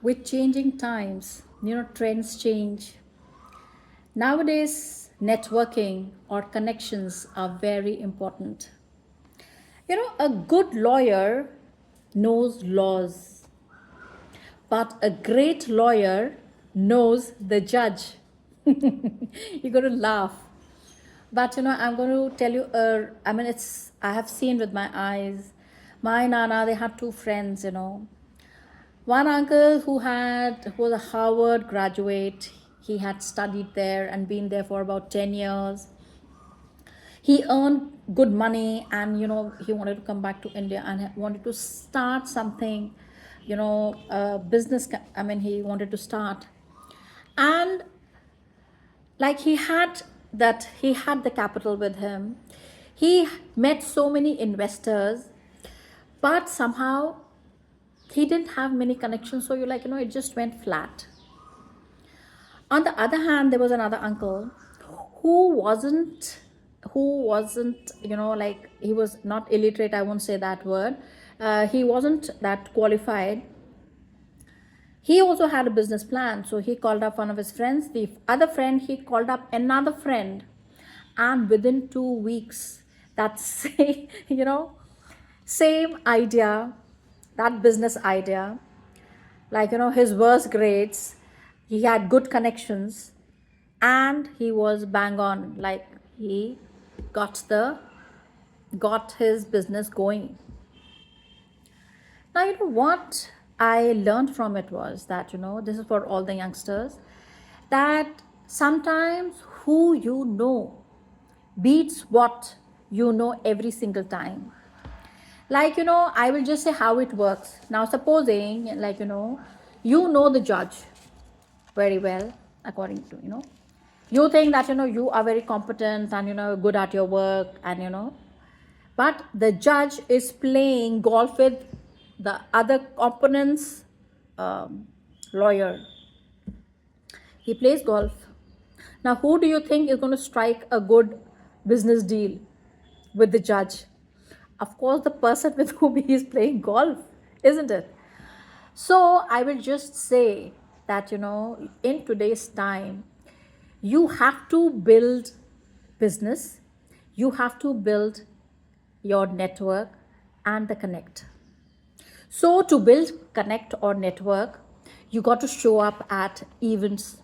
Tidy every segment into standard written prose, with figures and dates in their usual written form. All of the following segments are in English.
With changing times, trends change. Nowadays, networking or connections are very important. A good lawyer knows laws, but a great lawyer knows the judge. You're going to laugh. But I'm going to tell you, I have seen with my eyes. My Nana, they had two friends. One uncle who was a Harvard graduate. He had studied there and been there for about 10 years. He earned good money, and he wanted to come back to India and wanted to start something, a business. He wanted to start. And like he had the capital with him. He met so many investors, but somehow he didn't have many connections, so it just went flat. On the other hand, there was another uncle who wasn't like, he was not illiterate, I won't say that word. He wasn't that qualified. He also had a business plan, so he called up one of his friends. The other friend, he called up another friend, and within 2 weeks, that same same idea, that business idea, like his worst grades, he had good connections, and he was bang on, like he got his business going. Now, what I learned from it was that, this is for all the youngsters, that sometimes who you know beats what you know every single time. Like, I will just say how it works. Now, supposing, like, the judge very well, according to, you think that, you are very competent and, good at your work, and, but the judge is playing golf with the other opponent's lawyer. He plays golf. Now, who do you think is going to strike a good business deal with the judge? Of course, the person with whom he is playing golf, isn't it? So I will just say that, in today's time, you have to build business, you have to build your network and the connect. So to build connect or network, you got to show up at events.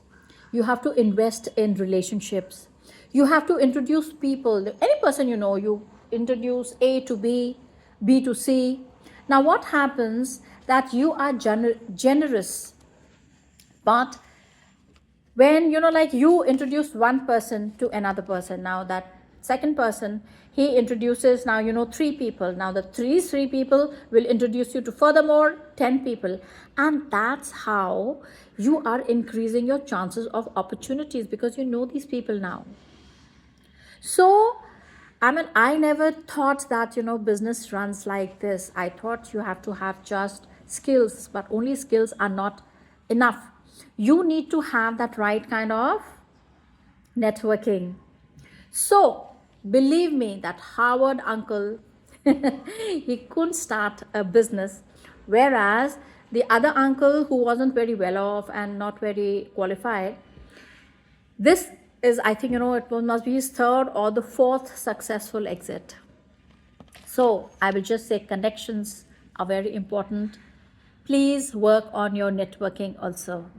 You have to invest in relationships. You have to introduce people. Any person you introduce A to B, B to C. Now what happens that you are generous, but when like you introduce one person to another person, now that second person, he introduces now three people. Now the three people will introduce you to furthermore 10 people, and that's how you are increasing your chances of opportunities, because you know these people now. So I never thought that business runs like this. I thought you have to have just skills, but only skills are not enough. You need to have that right kind of networking. So believe me, that Harvard uncle, he couldn't start a business, whereas the other uncle, who wasn't very well off and not very qualified, this is, I think, it must be his third or the fourth successful exit. So I will just say connections are very important. Please work on your networking also.